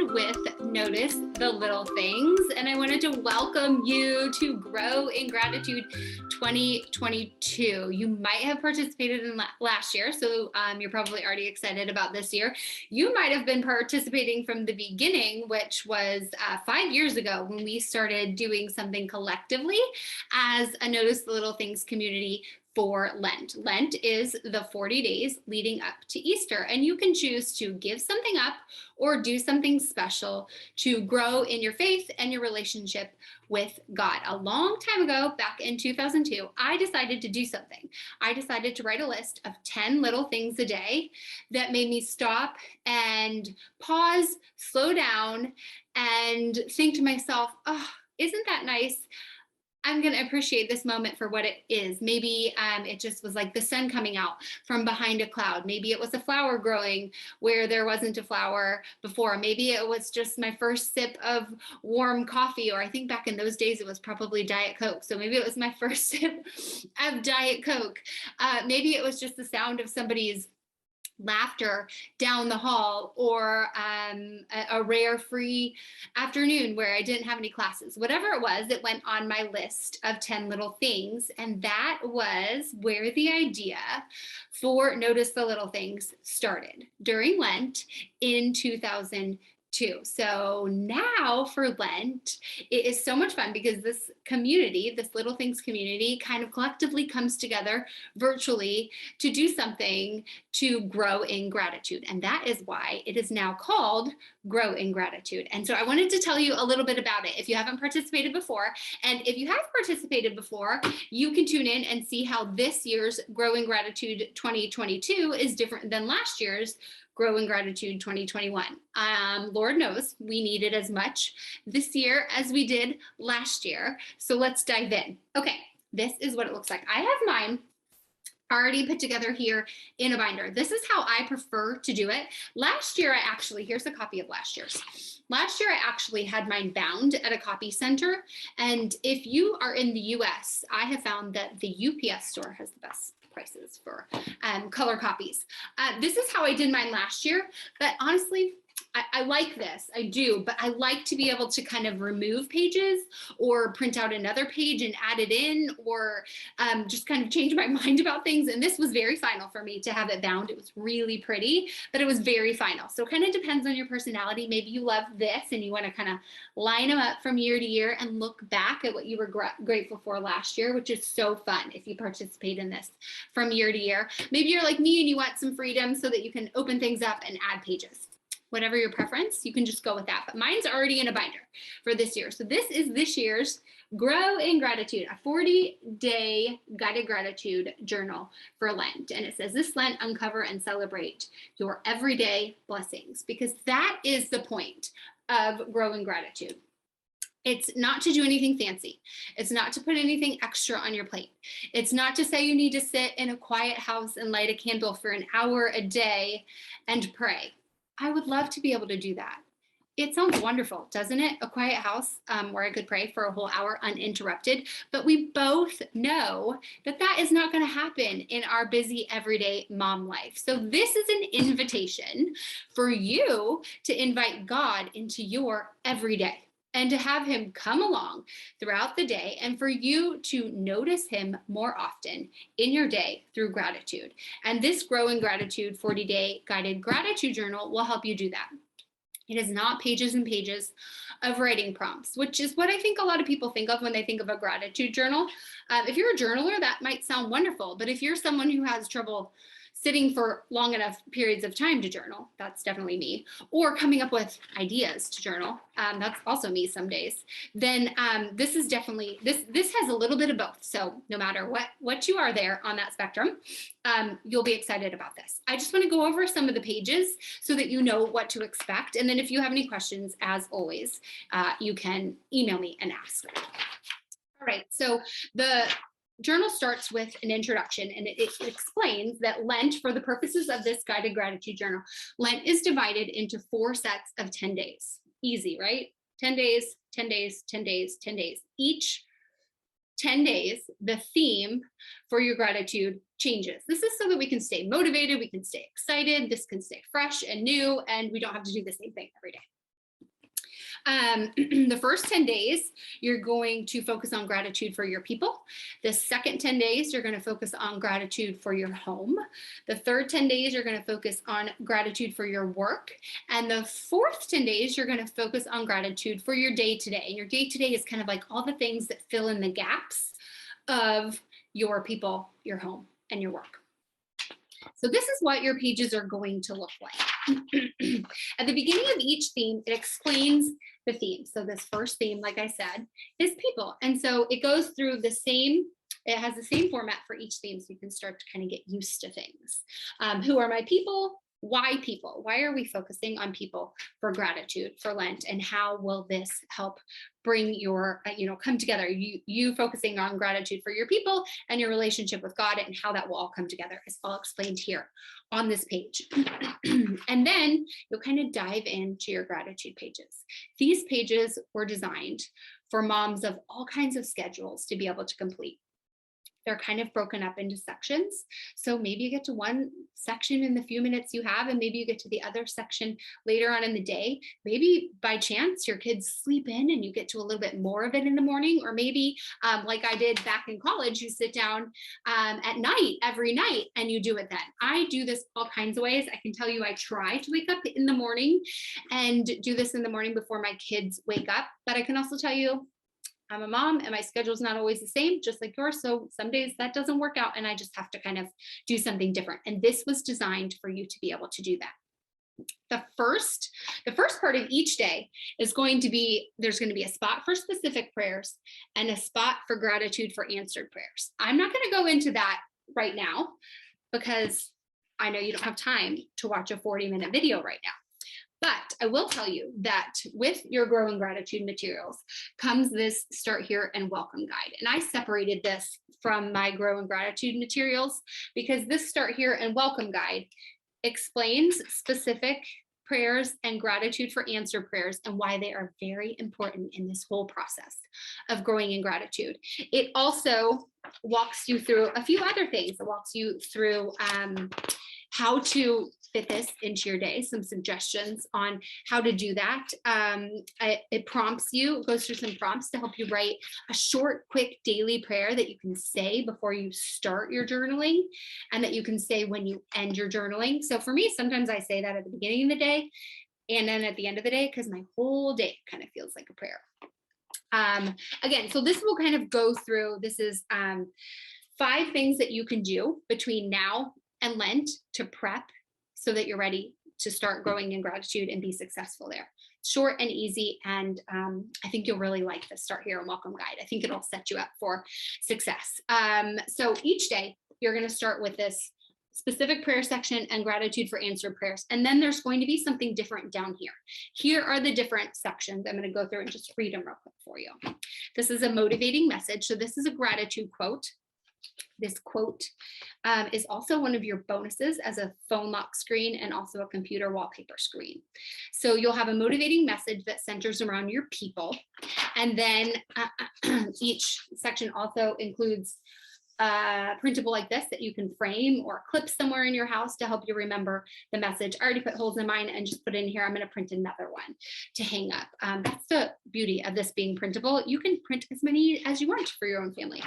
again with Notice the Little Things, and I wanted to welcome you to Grow in Gratitude 2022. You might have participated in last year, so you're probably already excited about this year. You might have been participating from the beginning, which was 5 years ago when we started doing something collectively as a Notice the Little Things community for Lent. Lent is the 40 days leading up to Easter, and you can choose to give something up or do something special to grow in your faith and your relationship with God. A long time ago, back in 2002, I decided to do something. I decided to write a list of 10 little things a day that made me stop and pause, slow down, and think to myself, oh, isn't that nice? I'm going to appreciate this moment for what it is. Maybe it just was like the sun coming out from behind a cloud. Maybe it was a flower growing where there wasn't a flower before. Maybe it was just my first sip of warm coffee, or I think back in those days it was probably Diet Coke. So maybe it was my first sip of Diet Coke. Maybe it was just the sound of somebody's laughter down the hall, or a rare free afternoon where I didn't have any classes. Whatever it was, it went on my list of 10 little things. And that was where the idea for Notice the Little Things started during Lent in 2002. So now for Lent, it is so much fun because this community, this Little Things community, kind of collectively comes together virtually to do something to grow in gratitude. And that is why it is now called Grow in Gratitude. And so I wanted to tell you a little bit about it if you haven't participated before. And if you have participated before, you can tune in and see how this year's Grow in Gratitude 2022 is different than last year's Grow in Gratitude 2021. Lord knows we needed as much this year as we did last year. So let's dive in. Okay, this is what it looks like. I have mine already put together here in a binder. This is how I prefer to do it. Last year, here's a copy of last year's. Last year, I actually had mine bound at a copy center. And if you are in the US, I have found that the UPS store has the best prices for color copies. This is how I did mine last year, but honestly, I like this, I do, but I like to be able to kind of remove pages or print out another page and add it in, or just kind of change my mind about things. And this was very final for me to have it bound. It was really pretty, but it was very final. So it kind of depends on your personality. Maybe you love this and you want to kind of line them up from year to year and look back at what you were grateful for last year, which is so fun if you participate in this from year to year. Maybe you're like me and you want some freedom so that you can open things up and add pages. Whatever your preference, you can just go with that. But mine's already in a binder for this year. So this is this year's Grow in Gratitude, a 40-day guided gratitude journal for Lent. And it says, this Lent, uncover and celebrate your everyday blessings, because that is the point of Grow in Gratitude. It's not to do anything fancy. It's not to put anything extra on your plate. It's not to say you need to sit in a quiet house and light a candle for an hour a day and pray. I would love to be able to do that. It sounds wonderful, doesn't it? A quiet house where I could pray for a whole hour uninterrupted. But we both know that that is not going to happen in our busy everyday mom life. So this is an invitation for you to invite God into your everyday and to have him come along throughout the day, and for you to notice him more often in your day through gratitude. And this Grow in Gratitude 40-day guided gratitude journal will help you do that. It is not pages and pages of writing prompts, which is what I think a lot of people think of when they think of a gratitude journal. If you're a journaler, that might sound wonderful, but if you're someone who has trouble sitting for long enough periods of time to journal, that's definitely me, or coming up with ideas to journal, that's also me some days, then this is definitely, this has a little bit of both. So no matter what you are there on that spectrum, you'll be excited about this. I just want to go over some of the pages so that you know what to expect. And then if you have any questions, as always, you can email me and ask. All right, so the journal starts with an introduction, and it explains that Lent, for the purposes of this guided gratitude journal, Lent is divided into 4 sets of 10 days. Easy, right? 10 days, 10 days, 10 days, 10 days. Each 10 days, the theme for your gratitude changes. This is so that we can stay motivated, we can stay excited, this can stay fresh and new, and we don't have to do the same thing every day. The first 10 days, you're going to focus on gratitude for your people. The second 10 days, you're going to focus on gratitude for your home. The third 10 days, you're going to focus on gratitude for your work. And the fourth 10 days, you're going to focus on gratitude for your day to day. And your day to day is kind of like all the things that fill in the gaps of your people, your home, and your work. So this is what your pages are going to look like. At the beginning of each theme, it explains the theme. So this first theme, like I said, is people. And so it goes through the same, it has the same format for each theme, so you can start to kind of get used to things. Who are my people? Why people? Why are we focusing on people for gratitude for Lent? And how will this help bring your, come together? You focusing on gratitude for your people and your relationship with God, and how that will all come together is all explained here on this page. And then you'll kind of dive into your gratitude pages. These pages were designed for moms of all kinds of schedules to be able to complete. They're kind of broken up into sections. So maybe you get to one section in the few minutes you have, and maybe you get to the other section later on in the day. Maybe by chance your kids sleep in and you get to a little bit more of it in the morning. Or maybe like I did back in college, you sit down at night, every night, and you do it then. I do this all kinds of ways. I can tell you I try to wake up in the morning and do this in the morning before my kids wake up. But I can also tell you, I'm a mom and my schedule's not always the same, just like yours. So some days that doesn't work out and I just have to kind of do something different. And this was designed for you to be able to do that. The first part of each day is going to be, there's going to be a spot for specific prayers and a spot for gratitude for answered prayers. I'm not going to go into that right now because I know you don't have time to watch a 40-minute video right now. But I will tell you that with your Growing Gratitude materials comes this Start Here and Welcome Guide. And I separated this from my Growing Gratitude materials because this Start Here and Welcome Guide explains specific prayers and gratitude for answered prayers and why they are very important in this whole process of growing in gratitude. It also walks you through a few other things. It walks you through how to fit this into your day, some suggestions on how to do that. It prompts you, it goes through some prompts to help you write a short, quick daily prayer that you can say before you start your journaling and that you can say when you end your journaling. So for me, sometimes I say that at the beginning of the day and then at the end of the day, because my whole day kind of feels like a prayer. Again, so this will kind of go through, this is 5 things that you can do between now and Lent to prep so that you're ready to start growing in gratitude and be successful there. Short and easy, and I think you'll really like this Start Here and Welcome Guide. I think it'll set you up for success. So each day, you're going to start with this specific prayer section and gratitude for answered prayers. And then there's going to be something different down here. Here are the different sections. I'm going to go through and just read them real quick for you. This is a motivating message. So this is a gratitude quote. This quote is also one of your bonuses as a phone lock screen and also a computer wallpaper screen. So you'll have a motivating message that centers around your people. And then each section also includes printable like this that you can frame or clip somewhere in your house to help you remember the message. I already put holes in mine and just put in here. I'm going to print another one to hang up. That's the beauty of this being printable. You can print as many as you want for your own family.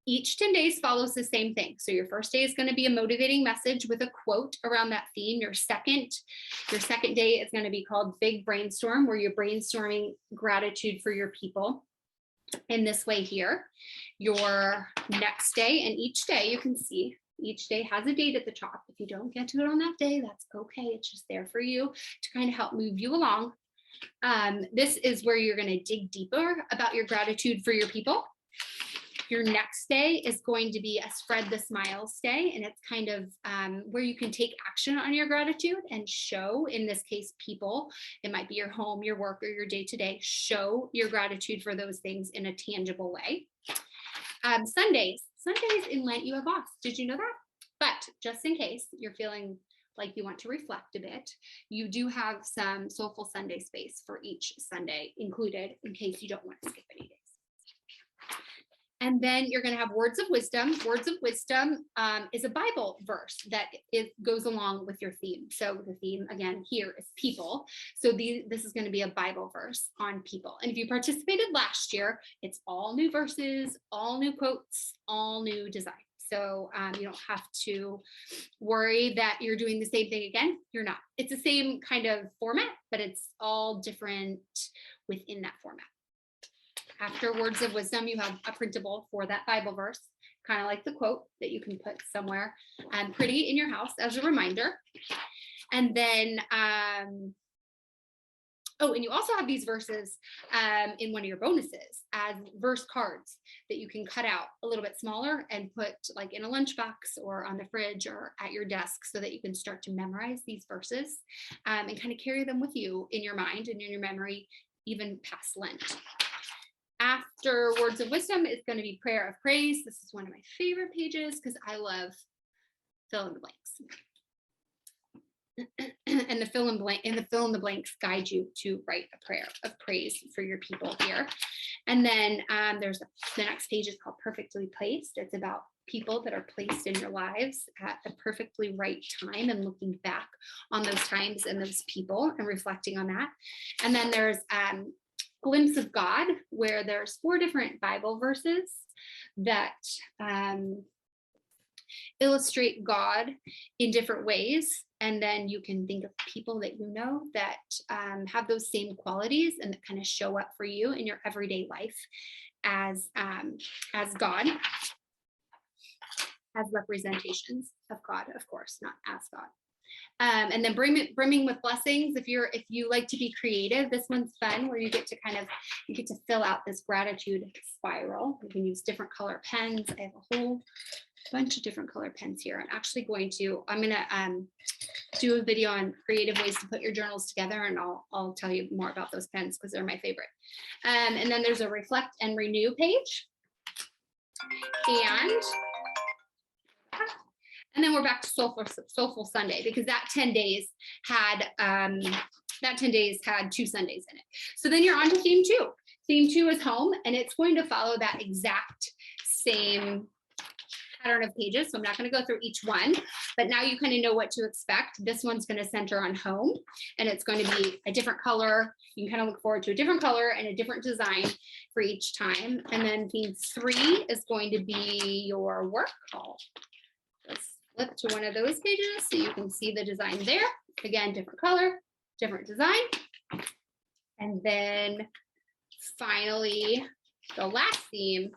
Each 10 days follows the same thing. So your first day is going to be a motivating message with a quote around that theme. Your second day is going to be called Big Brainstorm, where you're brainstorming gratitude for your people in this way here. Your next day, and each day you can see, each day has a date at the top. If you don't get to it on that day, that's okay. It's just there for you to kind of help move you along. This is where you're going to dig deeper about your gratitude for your people. Your next day is going to be a Spread the Smiles day, and it's kind of where you can take action on your gratitude and show, in this case, people. It might be your home, your work, or your day-to-day. Show your gratitude for those things in a tangible way. Sundays in Lent you have off. Did you know that? But just in case you're feeling like you want to reflect a bit, you do have some Soulful Sunday space for each Sunday included in case you don't want to skip any days. And then you're going to have words of wisdom. Words of wisdom is a Bible verse that goes along with your theme. So the theme again here is people. So this is going to be a Bible verse on people. And if you participated last year, it's all new verses, all new quotes, all new design. So you don't have to worry that you're doing the same thing again. You're not. It's the same kind of format, but it's all different within that format. After words of wisdom, you have a printable for that Bible verse, kind of like the quote that you can put somewhere pretty in your house as a reminder. And then, and you also have these verses in one of your bonuses as verse cards that you can cut out a little bit smaller and put like in a lunchbox or on the fridge or at your desk so that you can start to memorize these verses and kind of carry them with you in your mind and in your memory, even past Lent. After words of wisdom is going to be prayer of praise. This is one of my favorite pages because I love fill in the blanks. And the fill in the blanks guide you to write a prayer of praise for your people here. And then the next page is called perfectly placed. It's about people that are placed in your lives at a perfectly right time and looking back on those times and those people and reflecting on that. And then there's glimpse of God, where there's 4 different Bible verses that illustrate God in different ways. And then you can think of people that you know that have those same qualities and that kind of show up for you in your everyday life as God, as representations of God, of course, not as God. And then brimming with blessings. If you like to be creative, this one's fun, where you get to fill out this gratitude spiral. You can use different color pens. I have a whole bunch of different color pens here. I'm gonna do a video on creative ways to put your journals together, and I'll tell you more about those pens because they're my favorite. And then there's a reflect and renew page. And then we're back to Soulful Sunday, because that 10 days had 2 Sundays in it. So then you're on to theme 2. Theme 2 is home, and it's going to follow that exact same pattern of pages. So I'm not going to go through each one, but now you kind of know what to expect. This one's going to center on home, and it's going to be a different color. You can kind of look forward to a different color and a different design for each time. And then theme 3 is going to be your work call. Let's flip to one of those pages so you can see the design there. Again, different color, different design. And then finally, the last theme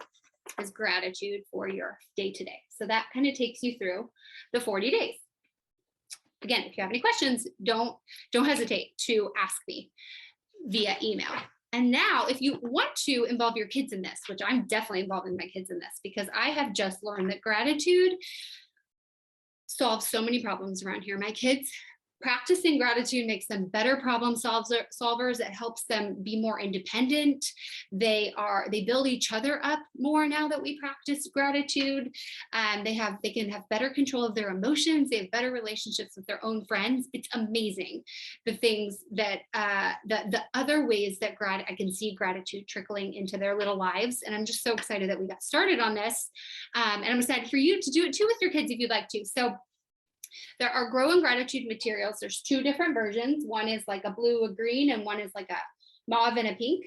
is gratitude for your day-to-day. So that kind of takes you through the 40 days. Again, if you have any questions, don't hesitate to ask me via email. And now, if you want to involve your kids in this, which I'm definitely involving my kids in this, because I have just learned that gratitude solves so many problems around here. My kids, practicing gratitude makes them better problem solvers. It helps them be more independent. They build each other up more now that we practice gratitude. They can have better control of their emotions. They have better relationships with their own friends. It's amazing the things that the other ways that I can see gratitude trickling into their little lives. And I'm just so excited that we got started on this. And I'm excited for you to do it too with your kids if you'd like to. So there are Grow in Gratitude materials. There's 2 different versions. One is like a blue, a green, and one is like a mauve and a pink.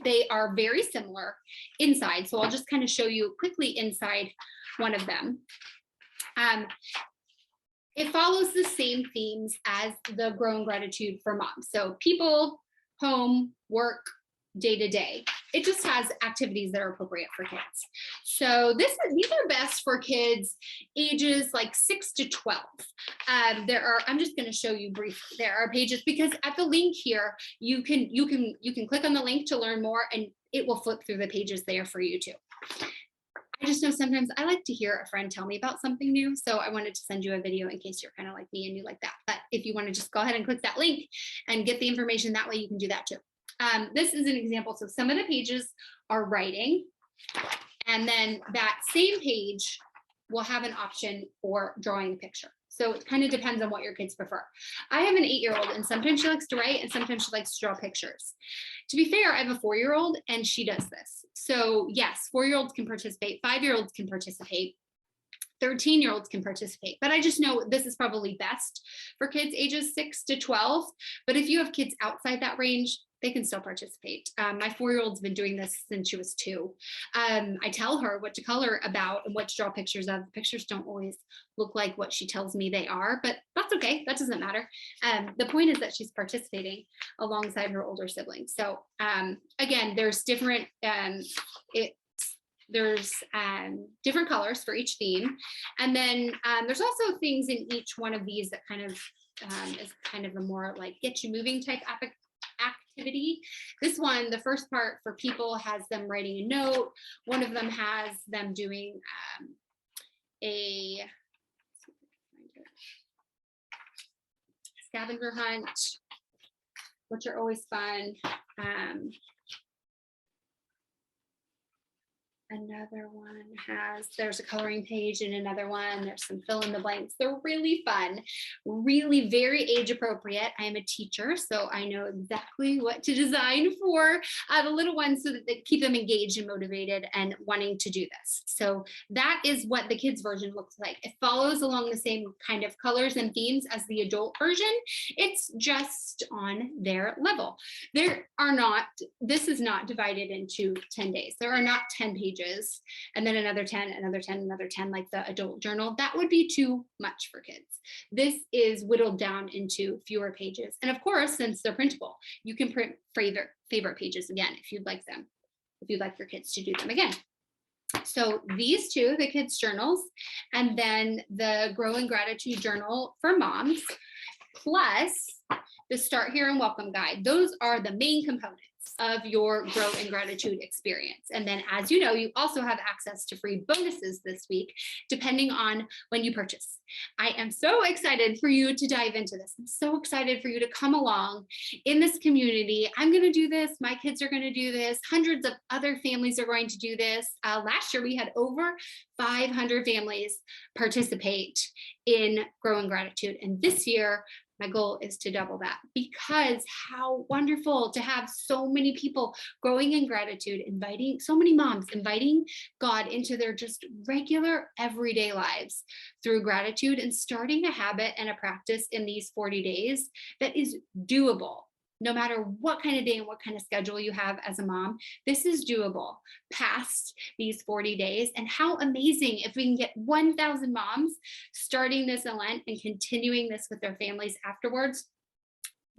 They are very similar inside. So I'll just kind of show you quickly inside one of them. It follows the same themes as the Grow in Gratitude for Moms. So people, home, work, day-to-day. It just has activities that are appropriate for kids. So these are best for kids ages like 6 to 12. I'm just going to show you briefly. There are pages, because at the link here, you can click on the link to learn more, and it will flip through the pages there for you too. I just know sometimes I like to hear a friend tell me about something new. So I wanted to send you a video in case you're kind of like me and you like that. But if you want to just go ahead and click that link and get the information that way, you can do that too. This is an example. So some of the pages are writing, and then that same page will have an option for drawing a picture. So it kind of depends on what your kids prefer. I have an 8-year-old, and sometimes she likes to write and sometimes she likes to draw pictures. To be fair, I have a 4-year-old and she does this. So yes, 4-year-olds can participate, 5-year-olds can participate, 13-year-olds can participate, but I just know this is probably best for kids ages 6 to 12. But if you have kids outside that range, they can still participate. My 4-year-old's been doing this since she was 2. I tell her what to color about and what to draw pictures of. The pictures don't always look like what she tells me they are, but that's okay. That doesn't matter. The point is that she's participating alongside her older siblings. So again, there's different, there's different colors for each theme. And then there's also things in each one of these that kind of is kind of a more like get you moving type activity. This one, the first part for people has them writing a note. One of them has them doing a scavenger hunt, which are always fun. Another one there's a coloring page in another one. There's some fill in the blanks. They're really fun, really very age appropriate. I am a teacher, so I know exactly what to design for the little ones so that they keep them engaged and motivated and wanting to do this. So that is what the kids version looks like. It follows along the same kind of colors and themes as the adult version. It's just on their level. This is not divided into 10 days. There are not 10 pages and then another 10, another 10, another 10, like the adult journal. That would be too much for kids. This is whittled down into fewer pages. And of course, since they're printable, you can print favorite pages again if you'd like them, if you'd like your kids to do them again. So these two, the kids' journals, and then the Grow in Gratitude journal for moms, plus the Start Here and Welcome Guide. Those are the main components of your Grow in Gratitude experience. And then, as you know, you also have access to free bonuses this week, depending on when you purchase. I am so excited for you to dive into this. I'm so excited for you to come along in this community. I'm going to do this. My kids are going to do this. Hundreds of other families are going to do this. Last year, we had over 500 families participate in Grow in Gratitude. And this year, my goal is to double that, because how wonderful to have so many people growing in gratitude, inviting so many moms, inviting God into their just regular everyday lives through gratitude and starting a habit and a practice in these 40 days that is doable. No matter what kind of day and what kind of schedule you have as a mom, this is doable past these 40 days. And how amazing if we can get 1,000 moms starting this in Lent and continuing this with their families afterwards.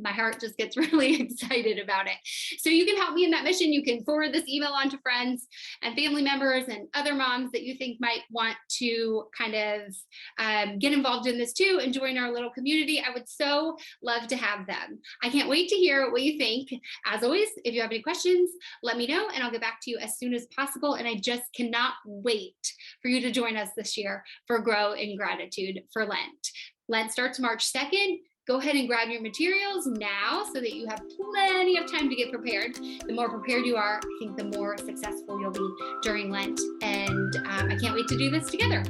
My heart just gets really excited about it. So you can help me in that mission. You can forward this email on to friends and family members and other moms that you think might want to kind of get involved in this too and join our little community. I would so love to have them. I can't wait to hear what you think. As always, if you have any questions, let me know and I'll get back to you as soon as possible. And I just cannot wait for you to join us this year for Grow in Gratitude for Lent. Lent starts March 2nd. Go ahead and grab your materials now so that you have plenty of time to get prepared. The more prepared you are, I think the more successful you'll be during Lent. And I can't wait to do this together.